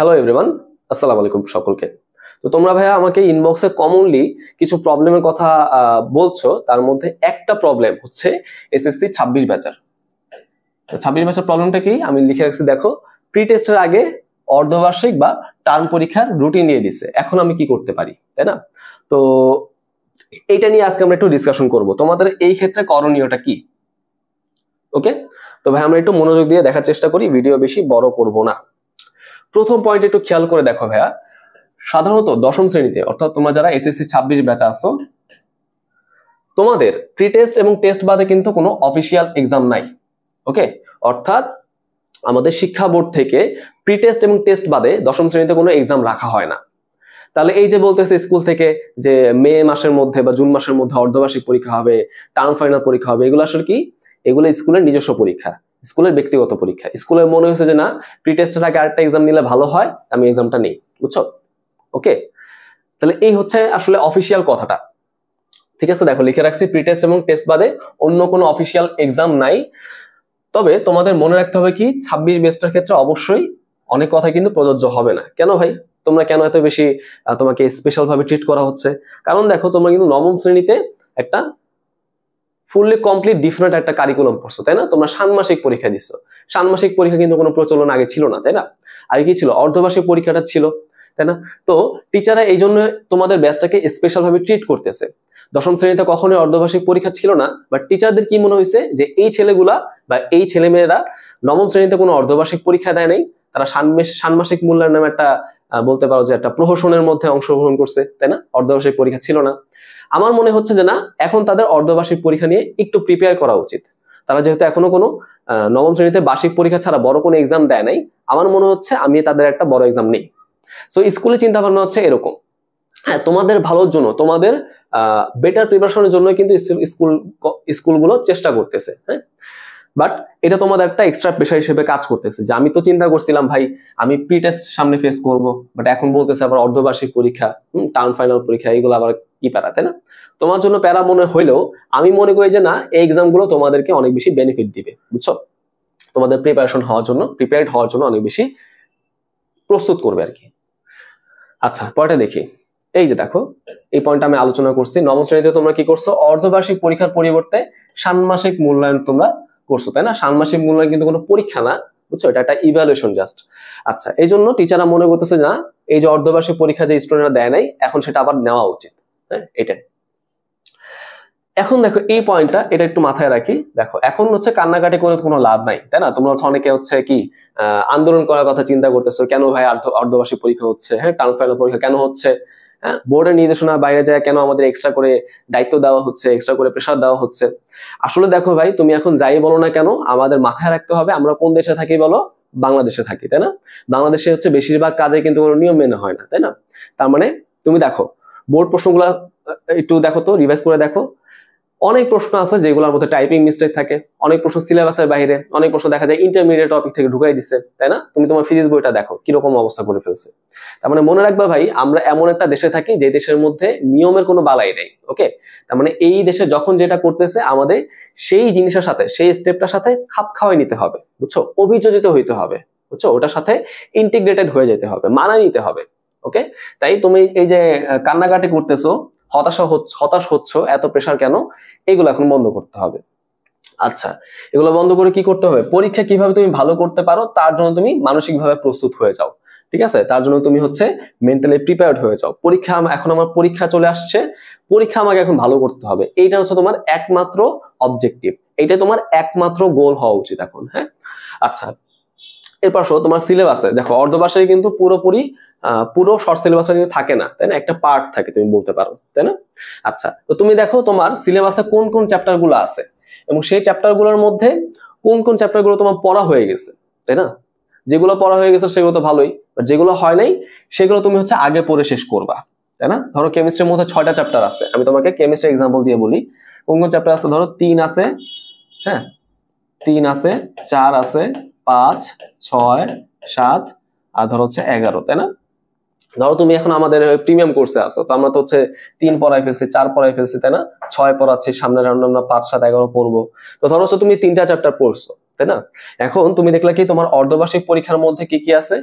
Hello everyone, আসসালামু আলাইকুম সকলকে। তো তোমরা ভাইয়া আমাকে ইনবক্সে কমনলি কিছু প্রবলেমের কথা বলছো। তার মধ্যে একটা প্রবলেম হচ্ছে এসএসসি 26 ব্যাচের। 26 ব্যাচের প্রবলেমটা কি আমি লিখে রাখছি দেখো। প্রি টেস্টের আগে অর্ধবার্ষিক বা টার্ম পরীক্ষার রুটিন দিয়ে দিছে, এখন আমি কি করতে পারি, তাই না? তো এইটা নিয়ে আজকে আমরা একটু ডিসকাশন করব, তোমাদের এই ক্ষেত্রে করণীয়টা কি। ওকে, তো ভাই আমরা একটু মনোযোগ দিয়ে দেখার চেষ্টা করি, ভিডিও বেশি বড় করব না। প্রথম পয়েন্ট একটু খেয়াল করে দেখো ভাইয়া, সাধারণত দশম শ্রেণীতে অর্থাৎ তোমরা যারা এসএসসি 26 ব্যাচ আছো, তোমাদের প্রি টেস্ট এবং টেস্ট বাদে কিন্তু কোনো অফিসিয়াল এক্সাম নাই। ওকে, অর্থাৎ আমাদের শিক্ষা বোর্ড থেকে প্রি টেস্ট এবং টেস্ট বাদে দশম শ্রেণীতে কোনো এক্সাম রাখা হয় না। তাহলে এই যে বলতেছে স্কুল থেকে যে মে মাসের মধ্যে বা জুন মাসের মধ্যে অর্ধবার্ষিক পরীক্ষা হবে, টার্ম ফাইনাল পরীক্ষা হবে, এগুলো আসলে কি? এগুলো স্কুলের নিজস্ব পরীক্ষা, স্কুলের ব্যক্তিগত পরীক্ষা। স্কুলের মনে হয়েছে যে না, প্রি টেস্টের আগে আরেকটা এক্সাম নিলে ভালো হয়, আমি এক্সামটা নেই, বুঝছো? ওকে, তাহলে এই হচ্ছে আসলে অফিসিয়াল কথাটা। ঠিক আছে, দেখো লিখে রাখছি প্রি টেস্ট এবং টেস্ট বাদে অন্য কোনো অফিসিয়াল এক্সাম নাই। তবে তোমাদের মনে রাখতে হবে কি, 26 ব্যাচটার ক্ষেত্রে অবশ্যই অনেক কথা কিন্তু প্রযোজ্য হবে না। কেন ভাই, তোমরা কেন এত বেশি তোমাকে স্পেশাল ভাবে ট্রিট করা হচ্ছে? কারণ দেখো, তোমরা কিন্তু নবম শ্রেণীতে একটা ফুললি কমপ্লিট ডিফারেন্ট একটা কারিকুলাম পড়ছো, তাই না? তোমরা ষান্মাসিক পরীক্ষা দিচ্ছ। ষান্মাসিক পরীক্ষা কিন্তু কোনো প্রচলন আগে ছিল না, তাই না? আগে কি ছিল? অর্ধবার্ষিক পরীক্ষাটা ছিল, তাই না? তো টিচাররা এই জন্য তোমাদের ব্যাচটাকে স্পেশাল ভাবে ট্রিট করতেছে। দশম শ্রেণীতে কখনোই অর্ধবার্ষিক পরীক্ষা ছিল না, বাট টিচারদের কি মনে হয়েছে যে এই ছেলেগুলা বা এই ছেলেমেয়েরা নবম শ্রেণীতে কোনো অর্ধবার্ষিক পরীক্ষা দেয় নাই, তারা ষান্মাসিক মূল্যায়ন নামে একটা বলতে পারো যে একটা প্রহসনের মধ্যে অংশগ্রহণ করছে, তাই না? অর্ধবার্ষিক পরীক্ষা ছিল না। আমার মনে হচ্ছে যে না, এখন তাদের অর্ধবার্ষিক পরীক্ষা নিয়ে একটু প্রিপেয়ার করা উচিত। তারা যেহেতু এখনো কোনো নবম শ্রেণীতে বার্ষিক পরীক্ষা ছাড়া বড় কোনো এক্সাম দেয় নাই, আমার মনে হচ্ছে আমি তাদের একটা বড় এক্সাম নেই। সো স্কুলে চিন্তা ভাবনা হচ্ছে এরকম। হ্যাঁ, তোমাদের ভালোর জন্য, তোমাদের বেটার প্রিপারেশনের জন্য কিন্তু স্কুলগুলো চেষ্টা করতেছে। হ্যাঁ, বাট এটা তোমাদের একটা এক্সট্রা প্রেশার হিসেবে কাজ করতেছে যে আমি তো চিন্তা করছিলাম ভাই আমি প্রি টেস্ট সামনে ফেস করব, বাট এখন বলতেছে আবার অর্ধবার্ষিক পরীক্ষা, টার্ম ফাইনাল পরীক্ষা, এগুলো আবার কি প্যারা, তাই না? তোমার জন্য প্যারা মনে হইলেও আমি মনে করি যে না, এই এক্সাম গুলো তোমাদেরকে অনেক বেশি বেনিফিট দিবে, বুঝছো? তোমাদের প্রিপারেশন হওয়ার জন্য, প্রিপেয়ার্ড হওয়ার জন্য অনেক বেশি প্রস্তুত করবে আর কি। আচ্ছা, পরেরটা দেখি। এই যে দেখো, এই পয়েন্টটা আমি আলোচনা করছি। নবম শ্রেণীতে তোমরা কি করছো? অর্ধবার্ষিক পরীক্ষার পরিবর্তে ষান্মাসিক মূল্যায়ন তোমরা করছো, তাই না? ষান্মাসিক মূল্যায়ন কিন্তু কোনো পরীক্ষা না, বুঝছো? এটা একটা ইভ্যালুয়েশন জাস্ট। আচ্ছা, এই জন্য টিচাররা মনে করতেছে না, এই যে অর্ধবার্ষিক পরীক্ষা যে স্টুডেন্টরা দেয় নাই, এখন সেটা আবার নেওয়া উচিত। হ্যাঁ, এটা। এখন দেখো এই পয়েন্টটা, এটা একটু মাথায় রাখি। দেখো এখন হচ্ছে কান্নাকাটি করে কোনো লাভ নাই, তাই না? তোমরা অনেকে হচ্ছে কি আন্দোলন করার কথা চিন্তা করতেছো, কেন ভাই অর্ধবার্ষিক পরীক্ষা হচ্ছে, হ্যাঁ টার্ম ফাইনাল পরীক্ষা কেন হচ্ছে, হ্যাঁ বোর্ডের নির্দেশনার বাইরে যায় কেন আমাদের এক্সট্রা করে দায়িত্ব দেওয়া হচ্ছে, এক্সট্রা করে প্রেশার দেওয়া হচ্ছে। আসলে দেখো ভাই, তুমি এখন যাই বলো না কেন, আমাদের মাথায় রাখতে হবে আমরা কোন দেশে থাকি বলো? বাংলাদেশে থাকি, তাই না? বাংলাদেশে হচ্ছে বেশিরভাগ কাজে কিন্তু কোনো নিয়ম মেনে হয় না, তাই না? তার মানে তুমি দেখো বোর্ড প্রশ্নগুলো একটু দেখো তো, রিভাইজ করে দেখো। অনেক প্রশ্ন আছে যেগুলোর মধ্যে টাইপিং মিস্টেক থাকে, অনেক প্রশ্ন সিলেবাসের বাইরে, অনেক প্রশ্ন দেখা যায় ইন্টারমিডিয়েট টপিক থেকে ঢুকাই দিচ্ছে, তাই না? তুমি তোমার ফিজিক্স বইটা দেখো কিরকম অবস্থা করে ফেলছে। তার মানে মনে রাখবা ভাই, আমরা এমন একটা দেশে থাকি যে দেশের মধ্যে নিয়মের কোনো বালাই নেই। ওকে, তার মানে এই দেশে যখন যেটা করতেছে আমাদের সেই জিনিসের সাথে, সেই স্টেপটার সাথে খাপ খাওয়াই নিতে হবে, বুঝছো? অভিযোজিত হইতে হবে, বুঝছো? ওটার সাথে ইন্টিগ্রেটেড হয়ে যেতে হবে, মানায় নিতে হবে। ওকে, তাই তুমি এই যে কান্নাকাটি করতেছো, হতাশ হচ্ছ, এত প্রেশার কেন, এগুলো এখন বন্ধ করতে হবে। আচ্ছা, এগুলো বন্ধ করে কি করতে হবে? পরীক্ষা কিভাবে তুমি ভালো করতে পারো তার জন্য তুমি মানসিকভাবে প্রস্তুত হয়ে যাও, ঠিক আছে? তার জন্য তুমি হচ্ছে মেন্টালি প্রিপেয়ার্ড হয়ে যাও। পরীক্ষা, এখন আমার পরীক্ষা চলে আসছে, পরীক্ষা আমাকে এখন ভালো করতে হবে, এইটা হচ্ছে তোমার একমাত্র অবজেক্টিভ, এইটা তোমার একমাত্র গোল হওয়া উচিত এখন। হ্যাঁ, আচ্ছা, এরপর তোমার সিলেবাসে দেখো, অর্ধবার্ষিক কিন্তু পুরোপুরি পুরো শর্ট সিলেবাসে কিন্তু থাকে না, তাই না? একটা পার্ট থাকে, তুমি বলতে পারো, তাই না? আচ্ছা, তো তুমি দেখো তোমার সিলেবাসে কোন কোন চ্যাপ্টার গুলো আছে এবং সেই চ্যাপ্টার গুলোর মধ্যে কোন কোন চ্যাপ্টার গুলো তোমার পড়া হয়ে গেছে, তাই না? যেগুলো পড়া হয়ে গেছে সেগুলো তো ভালোই, বাট যেগুলো হয় নাই সেগুলো তুমি হচ্ছে আগে পড়ে শেষ করবা, তাই না? ধরো কেমিস্ট্রির মধ্যে 6টা চ্যাপ্টার আছে, আমি তোমাকে কেমিস্ট্রি এক্সাম্পল দিয়ে বলি কোন কোন চ্যাপ্টার আছে। ধরো 3 আছে, হ্যাঁ 3 আছে, 4 আছে, 5, 6, 7 আর ধরো হচ্ছে 11, তাই না? ধরো তুমি এখন আমাদের প্রিমিয়াম কোর্সে আছো, তো আমরা তো হচ্ছে 3 পড়াই ফেলছি, 4 পড়াই ফেলছি, তাই না? 6 পড়াচ্ছি, সামনের রাউন্ডে আমরা 5, 7, 11 পড়বো। তো ধরো হচ্ছে তুমি 3টা চ্যাপ্টার পড়ছো, তাই না? এখন তুমি দেখলে কি তোমার অর্ধবার্ষিক পরীক্ষার মধ্যে কি কি আছে?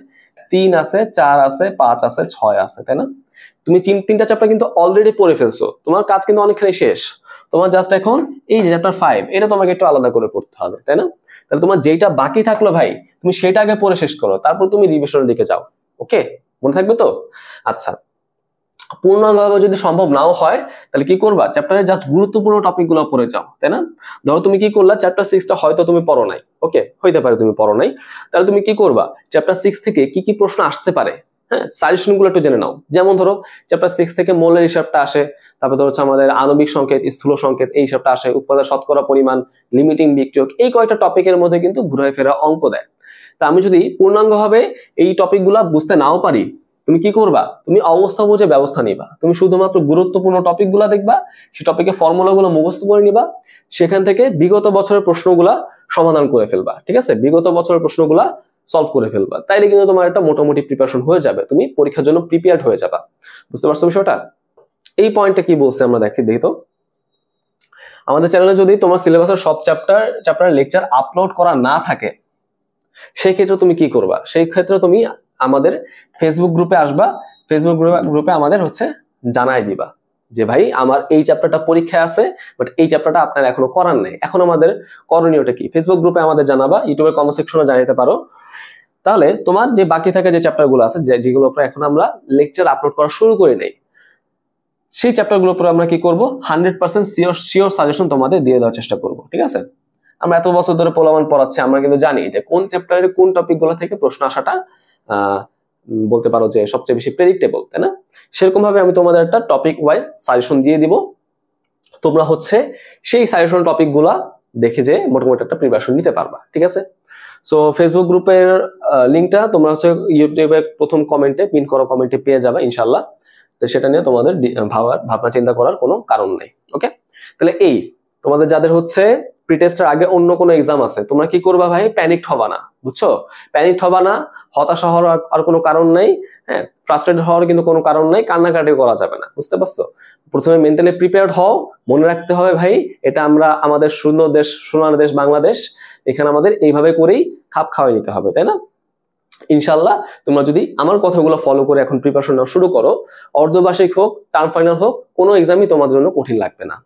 3 আছে, 4 আছে, 5 আছে, 6 আছে, তাই না? তুমি তিনটা চ্যাপ্টার কিন্তু অলরেডি পড়ে ফেলছো, তোমার কাজ কিন্তু অনেকখানি শেষ। তোমার জাস্ট এখন এই যে চ্যাপ্টার 5 এটা তোমাকে একটু আলাদা করে পড়তে হবে, তাই না? তাহলে তোমার যেটা বাকি থাকলো ভাই, তুমি সেটা আগে পড়ে শেষ করো, তারপর তুমি রিভিশনের দিকে যাও। ওকে, মনে থাকবে তো? আচ্ছা, পূর্ণাঙ্গভাবে যদি সম্ভব নাও হয় তাহলে কি করবা? চ্যাপ্টারে জাস্ট গুরুত্বপূর্ণ টপিক গুলো পড়ে যাও, তাই না? ধরো তুমি কি করলা, চ্যাপ্টার 6টা হয়তো তুমি পড়ো নাই, ওকে, হইতে পারে তুমি পড়ো নাই, তাহলে তুমি কি করবা? চ্যাপ্টার 6 থেকে কি কি প্রশ্ন আসতে পারে, হ্যাঁ, সাজেশন গুলো একটু জেনে নাও। যেমন ধরো চ্যাপ্টার 6 থেকে মোলের হিসাবটা আসে, তারপর ধরো হচ্ছে আমাদের আণবিক সংকেত, স্থূল সংকেত, এই হিসাবটা আসে, উৎপাদন শতকরা পরিমাণ, লিমিটিং বিক্রিয়ক, এই কয়টা টপিকের মধ্যে কিন্তু ঘুরে ফেরা অঙ্ক দেয়। তা আমি যদি পূর্ণাঙ্গভাবে এই টপিকগুলো বুঝতে নাও পারি, তুমি কি করবা? তুমি অবস্থা বুঝে ব্যবস্থা নিবা। তুমি শুধুমাত্র গুরুত্বপূর্ণ টপিকগুলো দেখবা, সেই টপিকের ফর্মুলাগুলো মুখস্থ করে নিবা, সেখান থেকে বিগত বছরের প্রশ্নগুলা সমাধান করে ফেলবা, ঠিক আছে? বিগত বছরের প্রশ্নগুলা সলভ করে ফেলবা, তাইলে কিন্তু তোমার একটা মোটামুটি প্রিপারেশন হয়ে যাবে, তুমি পরীক্ষার জন্য প্রিপেয়ার্ড হয়ে যাবা। বুঝতে পারছো বিষয়টা? এই পয়েন্টটা কি বলছে আমরা দেখি তো। আমাদের চ্যানেলে যদি তোমার সিলেবাসের সব চ্যাপ্টার লেকচার আপলোড করা না থাকে, সেই ক্ষেত্রে তুমি কি করবা? সেই ক্ষেত্রে তুমি আমাদের ফেসবুক গ্রুপে আসবা, ফেসবুক গ্রুপে আমাদের হচ্ছে জানাই দিবা যে ভাই আমার এই চ্যাপ্টারটা পরীক্ষায় আছে, বাট এই চ্যাপ্টারটা আপনার এখনো করার নাই, এখন আমাদের করণীয়টা কি? ফেসবুক গ্রুপে আমাদের জানাবা, ইউটিউবে কমেন্ট সেকশনে জানাতে পারো। তাহলে তোমার যে বাকি থাকা যে চ্যাপ্টারগুলো আছে, যেগুলোর উপর এখন আমরা লেকচার আপলোড করা শুরু করে নেই, সেই চ্যাপ্টারগুলোর উপর আমরা কি করব? 100% শিওর সাজেশন তোমাদের দিয়ে দেওয়ার চেষ্টা করব, ঠিক আছে? আমরা এত বছর ধরে পোলাপান পড়াচ্ছি, আমরা কিন্তু জানি যে কোন চ্যাপ্টারের কোন টপিকগুলো থেকে প্রশ্ন আসাটা বলতে পারো যে সবচেয়ে বেশি প্রেডিক্টেবল, তাই না? সেরকম ভাবে আমি তোমাদের একটা টপিক ওয়াইজ সাজেশন দিয়ে দিব, তোমরা হচ্ছে সেই সাজেশন টপিকগুলা দেখে যে মোটামুটি একটা প্রিপারেশন নিতে পারবা, ঠিক আছে? সো ফেসবুক গ্রুপের লিংকটা তোমরা হচ্ছে ইউটিউবে প্রথম কমেন্টে, পিন করা কমেন্টে পেয়ে যাবে ইনশাআল্লাহ। তো সেটা নিয়ে তোমাদের ভাবনা চিন্তা করার কোনো কারণ নেই। ওকে, তাহলে এই তোমাদের যাদের হচ্ছে প্রিটেস্টের আগে অন্য কোনো এক্সাম আছে, তোমরা কি করবা ভাই? প্যানিকড হবা না, বুঝছো? প্যানিকড হবা না, হতাশা হওয়ার আর কোনো কারণ নাই, হ্যাঁ, ফ্রাস্ট্রেটেড হওয়ার কিন্তু কোনো কারণ নাই, কান্নাকাটি করা যাবে না, বুঝতে পারছো? প্রথমে মেন্টালি প্রিপেয়ার্ড হও, মনে রাখতে হবে ভাই এটা আমরা আমাদের সুন্দর দেশ, সোনার দেশ বাংলাদেশ, এখানে আমাদের এইভাবে করেই খাপ খাওয়াই নিতে হবে, তাই না? ইনশাল্লাহ তোমরা যদি আমার কথাগুলো ফলো করে এখন প্রিপারেশন নেওয়া শুরু করো, অর্ধবার্ষিক হোক, টার্ম ফাইনাল হোক, কোনো এক্সামই তোমার জন্য কঠিন লাগবে না।